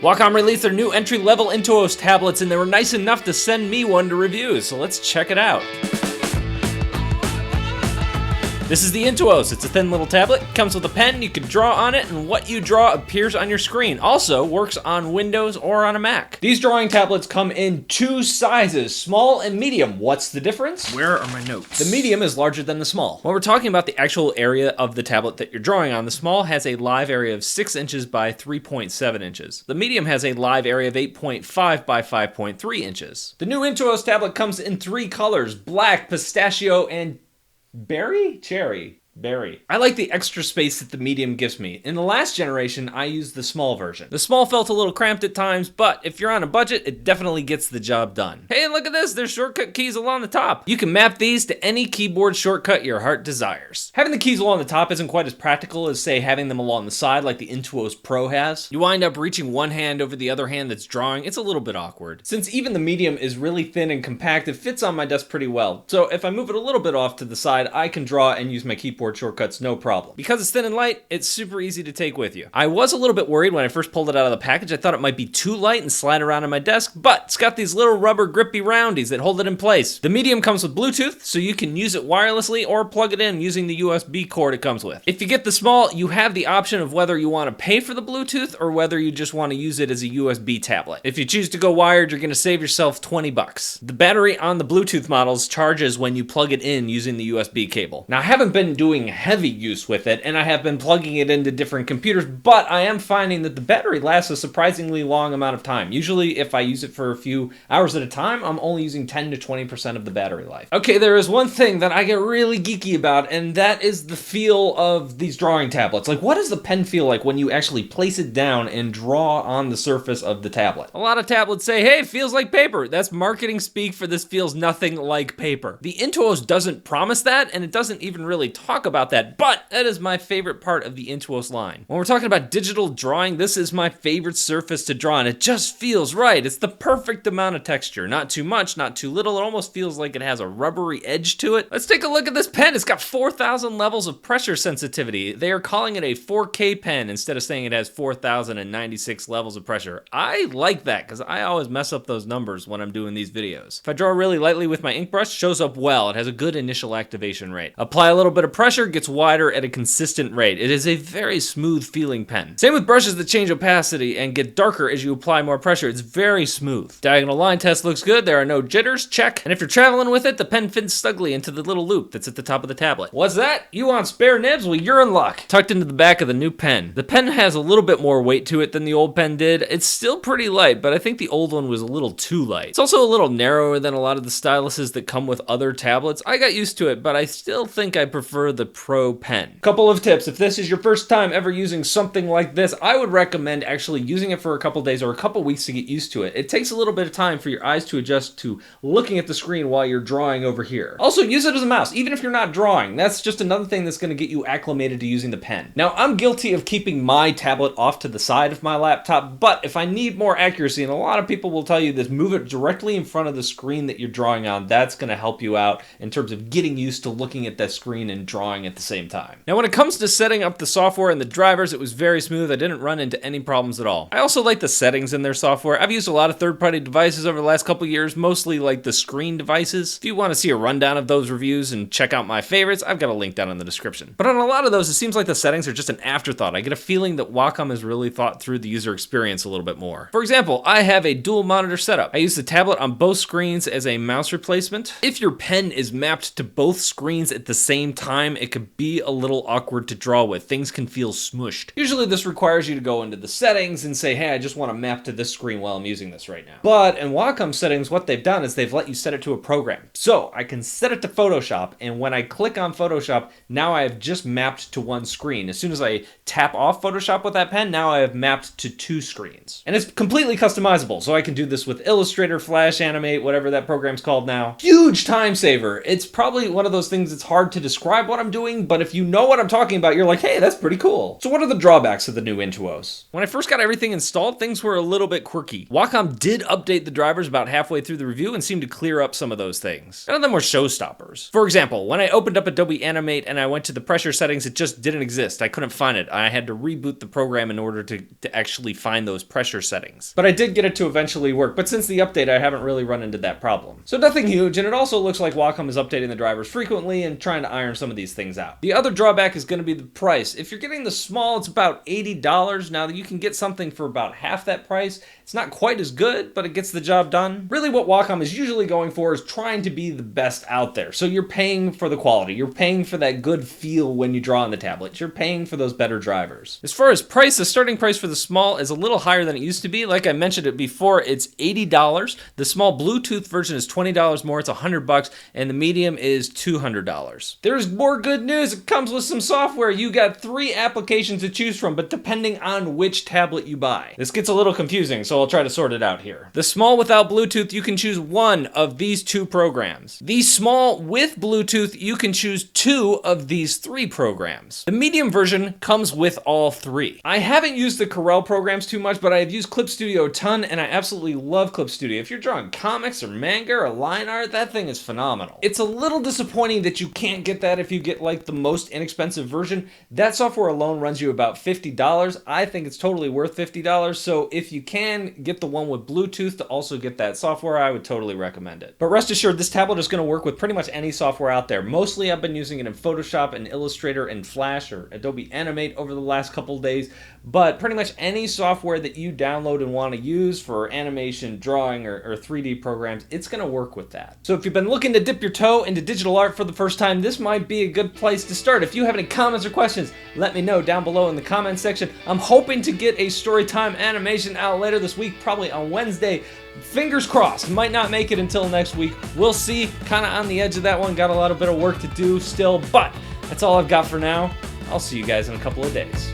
Wacom released their new entry-level Intuos tablets, and they were nice enough to send me one to review, so let's check it out. This is the Intuos. It's a thin little tablet, comes with a pen, you can draw on it, and what you draw appears on your screen. Also works on Windows or on a Mac. These drawing tablets come in two sizes, small and medium. What's the difference? Where are my notes? The medium is larger than the small. When we're talking about the actual area of the tablet that you're drawing on, the small has a live area of 6 inches by 3.7 inches. The medium has a live area of 8.5 by 5.3 inches. The new Intuos tablet comes in 3 colors, black, pistachio, and cherry. I like the extra space that the medium gives me. In the last generation, I used the small version. The small felt a little cramped at times, but if you're on a budget, it definitely gets the job done. Hey, look at this, there's shortcut keys along the top. You can map these to any keyboard shortcut your heart desires. Having the keys along the top isn't quite as practical as, say, having them along the side like the Intuos Pro has. You wind up reaching one hand over the other hand that's drawing. It's a little bit awkward. Since even the medium is really thin and compact, it fits on my desk pretty well. So if I move it a little bit off to the side, I can draw and use my keyboard shortcuts no problem. Because it's thin and light, it's super easy to take with you. I was a little bit worried when I first pulled it out of the package. I thought it might be too light and slide around on my desk, but it's got these little rubber grippy roundies that hold it in place. The medium comes with Bluetooth, so you can use it wirelessly or plug it in using the USB cord it comes with. If you get the small, you have the option of whether you want to pay for the Bluetooth or whether you just want to use it as a USB tablet. If you choose to go wired, you're going to save yourself 20 bucks. The battery on the Bluetooth models charges when you plug it in using the USB cable. Now, I haven't been doing heavy use with it, and I have been plugging it into different computers, but I am finding that the battery lasts a surprisingly long amount of time. Usually, if I use it for a few hours at a time, I'm only using 10 to 20% of the battery life. Okay, there is one thing that I get really geeky about, and that is the feel of these drawing tablets. Like, what does the pen feel like when you actually place it down and draw on the surface of the tablet? A lot of tablets say, hey, it feels like paper. That's marketing speak for this feels nothing like paper. The Intuos doesn't promise that, and it doesn't even really talk about that, but that is my favorite part of the Intuos line. When we're talking about digital drawing, this is my favorite surface to draw on. It just feels right. It's the perfect amount of texture. Not too much, not too little. It almost feels like it has a rubbery edge to it. Let's take a look at this pen. It's got 4,000 levels of pressure sensitivity. They are calling it a 4K pen instead of saying it has 4,096 levels of pressure. I like that because I always mess up those numbers when I'm doing these videos. If I draw really lightly with my ink brush, it shows up well. It has a good initial activation rate. Apply a little bit of pressure, gets wider at a consistent rate. It is a very smooth feeling pen. Same with brushes that change opacity and get darker as you apply more pressure. It's very smooth. Diagonal line test looks good. There are no jitters. Check. And if you're traveling with it, the pen fits snugly into the little loop that's at the top of the tablet. What's that? You want spare nibs? Well, you're in luck. Tucked into the back of the new pen. The pen has a little bit more weight to it than the old pen did. It's still pretty light, but I think the old one was a little too light. It's also a little narrower than a lot of the styluses that come with other tablets. I got used to it, but I still think I prefer the Pro pen. Couple of tips. If this is your first time ever using something like this, I would recommend actually using it for a couple days or a couple weeks to get used to it. It takes a little bit of time for your eyes to adjust to looking at the screen while you're drawing over here. Also, use it as a mouse, even if you're not drawing. That's just another thing that's going to get you acclimated to using the pen. Now, I'm guilty of keeping my tablet off to the side of my laptop, but if I need more accuracy, and a lot of people will tell you this, move it directly in front of the screen that you're drawing on. That's going to help you out in terms of getting used to looking at that screen and drawing at the same time. Now, when it comes to setting up the software and the drivers, it was very smooth. I didn't run into any problems at all. I also like the settings in their software. I've used a lot of third-party devices over the last couple years, mostly like the screen devices. If you want to see a rundown of those reviews and check out my favorites, I've got a link down in the description. But on a lot of those, it seems like the settings are just an afterthought. I get a feeling that Wacom has really thought through the user experience a little bit more. For example, I have a dual monitor setup. I use the tablet on both screens as a mouse replacement. If your pen is mapped to both screens at the same time, it could be a little awkward to draw with. Things can feel smushed. Usually this requires you to go into the settings and say, hey, I just want to map to this screen while I'm using this right now. But in Wacom settings, what they've done is they've let you set it to a program. So I can set it to Photoshop, and when I click on Photoshop, now I have just mapped to one screen. As soon as I tap off Photoshop with that pen, now I have mapped to 2 screens. And it's completely customizable, so I can do this with Illustrator, Flash, Animate, whatever that program's called now. Huge time saver. It's probably one of those things that's hard to describe what I'm doing, but if you know what I'm talking about, you're like, hey, that's pretty cool. So what are the drawbacks of the new Intuos? When I first got everything installed, things were a little bit quirky. Wacom did update the drivers about halfway through the review and seemed to clear up some of those things. None of them were showstoppers. For example, when I opened up Adobe Animate and I went to the pressure settings, it just didn't exist. I couldn't find it. I had to reboot the program in order to actually find those pressure settings. But I did get it to eventually work, but since the update, I haven't really run into that problem. So nothing huge, and it also looks like Wacom is updating the drivers frequently and trying to iron some of these things out. The other drawback is going to be the price. If you're getting the small, it's about $80. Now you can get something for about half that price. It's not quite as good, but it gets the job done. Really what Wacom is usually going for is trying to be the best out there. So you're paying for the quality. You're paying for that good feel when you draw on the tablet. You're paying for those better drivers. As far as price, the starting price for the small is a little higher than it used to be. Like I mentioned it before, it's $80. The small Bluetooth version is $20 more. It's $100, and the medium is $200. There's more good news. It comes with some software. You got 3 applications to choose from, but depending on which tablet you buy. This gets a little confusing, so I'll try to sort it out here. The small without Bluetooth, you can choose one of these 2 programs. The small with Bluetooth, you can choose 2 of these 3 programs. The medium version comes with all 3. I haven't used the Corel programs too much, but I have used Clip Studio a ton, and I absolutely love Clip Studio. If you're drawing comics or manga or line art, that thing is phenomenal. It's a little disappointing that you can't get that if you get like the most inexpensive version. That software alone runs you about $50. I think it's totally worth $50, so if you can get the one with Bluetooth to also get that software, I would totally recommend it. But rest assured, this tablet is going to work with pretty much any software out there. Mostly I've been using it in Photoshop and Illustrator and Flash or Adobe Animate over the last couple days, but pretty much any software that you download and want to use for animation, drawing, or 3D programs, it's going to work with that. So if you've been looking to dip your toe into digital art for the first time, this might be a good place to start. If you have any comments or questions, let me know down below in the comments section. I'm hoping to get a Storytime animation out later this week, probably on Wednesday. Fingers crossed, might not make it until next week. We'll see, kind of on the edge of that one. Got a bit of work to do still, but that's all I've got for now. I'll see you guys in a couple of days.